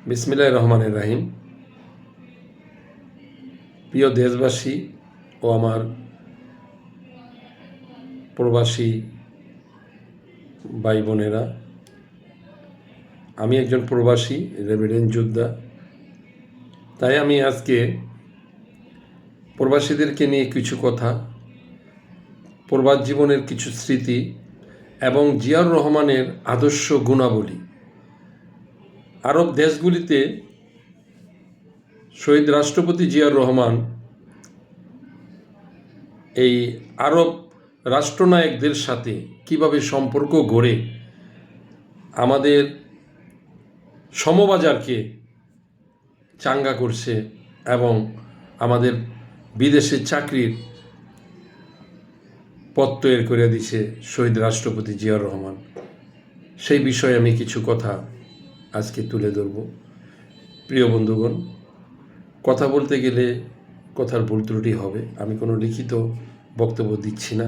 বিসমিল্লাহির রহমানির রহিম। প্রিয় দেশবাসী ও আমার প্রবাসী ভাই বোনেরা, আমি একজন প্রবাসী রেভিডেন্ট যোদ্ধা। তাই আমি আজকে প্রবাসীদেরকে নিয়ে কিছু কথা, প্রবাস জীবনের কিছু স্মৃতি এবং জিয়াউর রহমানের আদর্শ গুণাবলী, আরব দেশগুলিতে শহীদ রাষ্ট্রপতি জিয়াউর রহমান এই আরব রাষ্ট্রনায়কদের সাথে কিভাবে সম্পর্ক গড়ে আমাদের সমবাজারকে চাঙ্গা করছে এবং আমাদের বিদেশে চাকরির পথ তৈরি করে দিছে শহীদ রাষ্ট্রপতি জিয়াউর রহমান। সেই বিষয়ে আমি কিছু কথা আজকে তুলে ধরব। প্রিয় বন্ধুগণ, কথা বলতে গেলে কথার ভুল ত্রুটি হবে। আমি কোনো লিখিত বক্তব্য দিচ্ছি না,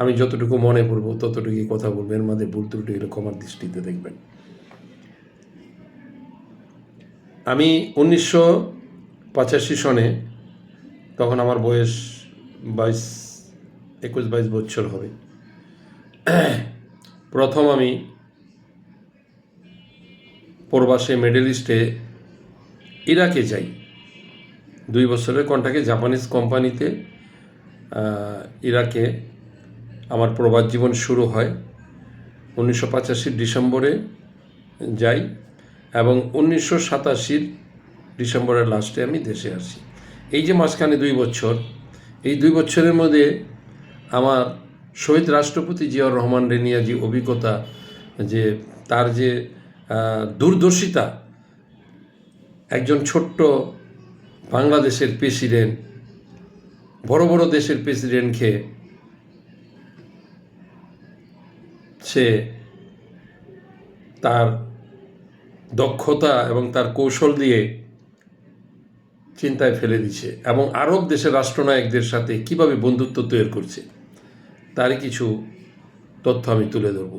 আমি যতটুকু মনে পড়ব ততটুকুই কথা বলবো। এর মধ্যে ভুল ত্রুটি এরকম আমার দৃষ্টিতে দেখবেন। আমি 1985 সনে, তখন আমার বয়স 21-22 বছর হবে, প্রথম আমি প্রবাসে মিডল ইস্টে ইরাকে যাই। 2 বছরের কন্ট্রাক্টে জাপানিজ কোম্পানিতে ইরাকে আমার প্রবাস জীবন শুরু হয়। 1985 ডিসেম্বরে যাই এবং 1987 ডিসেম্বরের লাস্টে আমি দেশে আসি। এই যে মাঝখানে 2 বছর, এই 2 বছরের মধ্যে আমার শহীদ রাষ্ট্রপতি জিয়াউর রহমানের নিয়ে যে অভিজ্ঞতা, যে তার যে দূরদর্শিতা, একজন ছোট্ট বাংলাদেশের প্রেসিডেন্ট বড় বড় দেশের প্রেসিডেন্টকে সে তার দক্ষতা এবং তার কৌশল দিয়ে চিন্তায় ফেলে দিচ্ছে এবং আরব দেশের রাষ্ট্রনায়কদের সাথে কিভাবে বন্ধুত্ব তৈরি করছে তারই কিছু তথ্য আমি তুলে ধরব।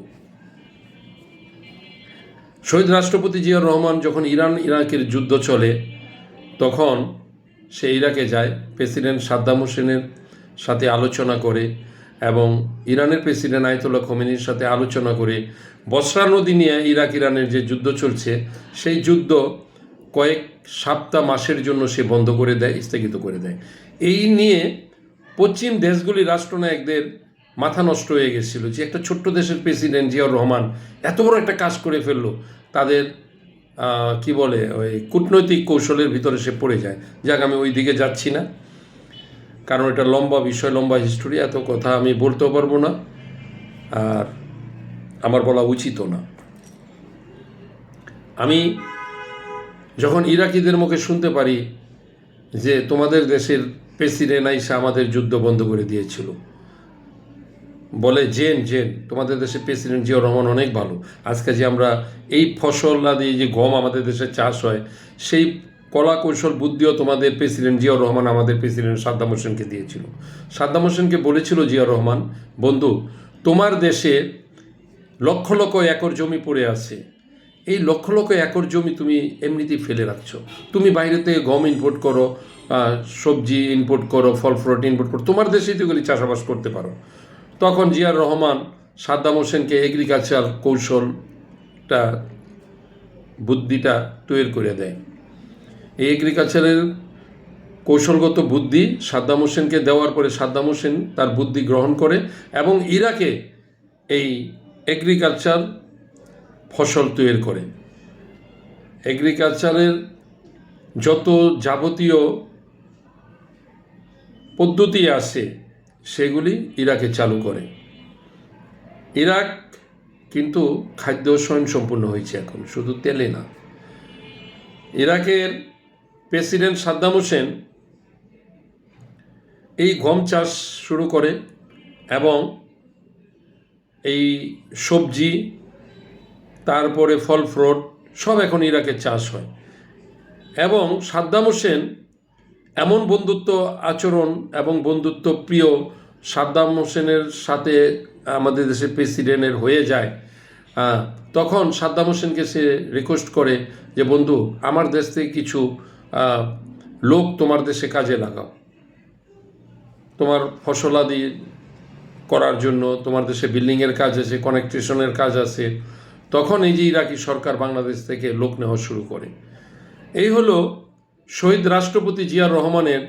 শহীদ রাষ্ট্রপতি জিয়াউর রহমান যখন ইরাকের যুদ্ধ চলে, তখন সে ইরাকে যায়, প্রেসিডেন্ট সাদ্দাম হোসেনের সাথে আলোচনা করে এবং ইরানের প্রেসিডেন্ট আয়াতুল্লাহ খোমেনির সাথে আলোচনা করে বসরা নদী নিয়ে ইরানের যে যুদ্ধ চলছে, সেই যুদ্ধ কয়েক সপ্তাহ মাসের জন্য সে বন্ধ করে দেয়, স্থগিত করে দেয়। এই নিয়ে পশ্চিম দেশগুলির রাষ্ট্রনায়কদের মাথা নষ্ট হয়ে গেছিল যে একটা ছোট্ট দেশের প্রেসিডেন্ট জিয়াউর রহমান এত বড় একটা কাজ করে ফেললো। তাদের কি বলে, ওই কূটনৈতিক কৌশলের ভিতরে সে পড়ে যায়। যাক, আমি ওই দিকে যাচ্ছি না, কারণ এটা লম্বা বিষয়, লম্বা হিস্টোরি, এত কথা আমি বলতেও পারবো না, আর আমার বলা উচিতও না। আমি যখন ইরাকিদের মুখে শুনতে পারি যে তোমাদের দেশের প্রেসিডেন্ট আইসা আমাদের যুদ্ধ বন্ধ করে দিয়েছিল, বলে জেন তোমাদের দেশের প্রেসিডেন্ট জিয়াউর রহমান অনেক ভালো। আজকে যে আমরা এই ফসল দিয়ে যে গম আমাদের দেশে চাষ হয়, সেই কলা কৌশল বুদ্ধিও তোমাদের প্রেসিডেন্ট জিয়াউর রহমান আমাদের প্রেসিডেন্ট সাদ্দাম হোসেনকে দিয়েছিল। সাদ্দাম হোসেনকে বলেছিল জিয়াউর রহমান, বন্ধু, তোমার দেশে লক্ষ লক্ষ একর জমি পড়ে আছে, এই লক্ষ লক্ষ একর জমি তুমি এমনিতেই ফেলে রাখছো। তুমি বাইরে থেকে গম ইম্পোর্ট করো, সবজি ইম্পোর্ট করো, ফল ফ্রুট ইম্পোর্ট করো, তোমার দেশেই তো এগুলি চাষাবাস করতে পারো। তখন জিয়াউর রহমান সাদ্দাম হোসেনকে এগ্রিকালচার কৌশলটা, বুদ্ধিটা তৈরি করে দেয়। এই এগ্রিকালচারের কৌশলগত বুদ্ধি সাদ্দাম হোসেনকে দেওয়ার পরে সাদ্দাম হোসেন তার বুদ্ধি গ্রহণ করে এবং ইরাকে এই এগ্রিকালচার ফসল তৈরি করে। এগ্রিকালচারের যত যাবতীয় পদ্ধতি আছে সেগুলি ইরাকে চালু করে। ইরাক কিন্তু খাদ্য স্বয়ংসম্পূর্ণ হয়েছে এখন, শুধু তেলে না। ইরাকের প্রেসিডেন্ট সাদ্দাম হোসেন এই গম চাষ শুরু করে এবং এই সবজি, তারপরে ফল ফ্রুট সব এখন ইরাকে চাষ হয়। এবং সাদ্দাম হোসেন এমন বন্ধুত্ব আচরণ এবং বন্ধুত্ব প্রিয় সাদ্দাম হোসেনের সাথে আমাদের দেশের প্রেসিডেন্টের হয়ে যায়, তখন সাদ্দাম হোসেনকে সে রিকোয়েস্ট করে যে বন্ধু আমার দেশ থেকে কিছু লোক তোমার দেশে কাজে লাগাও, তোমার ফসলাদি করার জন্য, তোমার দেশে বিল্ডিংয়ের কাজ আছে, কানেকট্রেশনের কাজ আছে। তখন এই যে ইরাকি সরকার বাংলাদেশ থেকে লোক নেওয়া শুরু করে। এই হলো শহীদ রাষ্ট্রপতি জিয়াউর রহমানের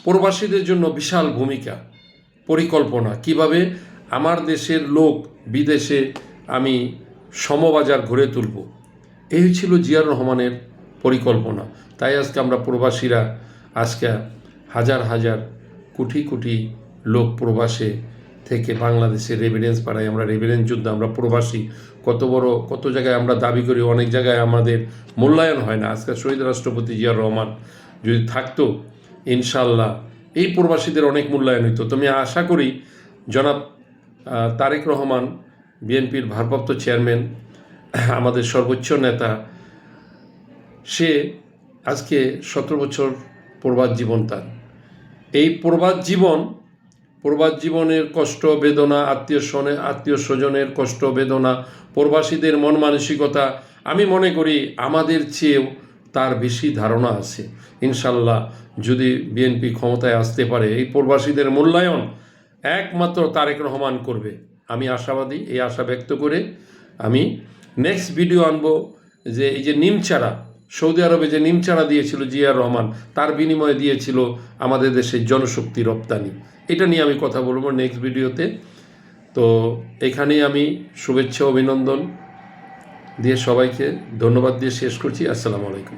প্রবাসীদের জন্য বিশাল ভূমিকা, পরিকল্পনা, কিভাবে আমার দেশের লোক বিদেশে আমি সমবাজার গড়ে তুলব, এই ছিল জিয়াউর রহমানের পরিকল্পনা। তাই আজকে আমরা প্রবাসীরা আজকে হাজার হাজার কোটি কোটি লোক প্রবাসে থেকে বাংলাদেশে রেভিডেন্স পাড়াই, আমরা রেভিডেন্স যুদ্ধ, আমরা প্রবাসী কত জায়গায় আমরা দাবি করি, অনেক জায়গায় আমাদের মূল্যায়ন হয় না। আজকে শহীদ রাষ্ট্রপতি জিয়াউর রহমান যদি থাকতো ইনশাল্লাহ এই প্রবাসীদের অনেক মূল্যায়ন হইতো। তো আমি আশা করি জনাব তারেক রহমান, বিএনপির ভারপ্রাপ্ত চেয়ারম্যান, আমাদের সর্বোচ্চ নেতা, সে আজকে 17 বছর প্রবাস জীবন তার। এই প্রবাস জীবনের কষ্ট বেদনা, আত্মীয় স্বজনের কষ্ট বেদনা, প্রবাসীদের মন মানসিকতা, আমি মনে করি আমাদের চেয়েও তার বেশি ধারণা আছে। ইনশাল্লাহ যদি বিএনপি ক্ষমতায় আসতে পারে, এই প্রবাসীদের মূল্যায়ন একমাত্র তারেক রহমান করবে, আমি আশাবাদী। এই আশা ব্যক্ত করে আমি নেক্সট ভিডিও আনবো যে এই যে নিমচারা, সৌদি আরবে যে নিমচারা দিয়েছিল জিয়াউর রহমান, তার বিনিময়ে দিয়েছিল আমাদের দেশের জনশক্তি রপ্তানি, এটা নিয়ে আমি কথা বলবো নেক্সট ভিডিওতে। তো এখানেই আমি শুভেচ্ছা অভিনন্দন দিয়ে সবাইকে ধন্যবাদ দিয়ে শেষ করছি। আসসালামু আলাইকুম।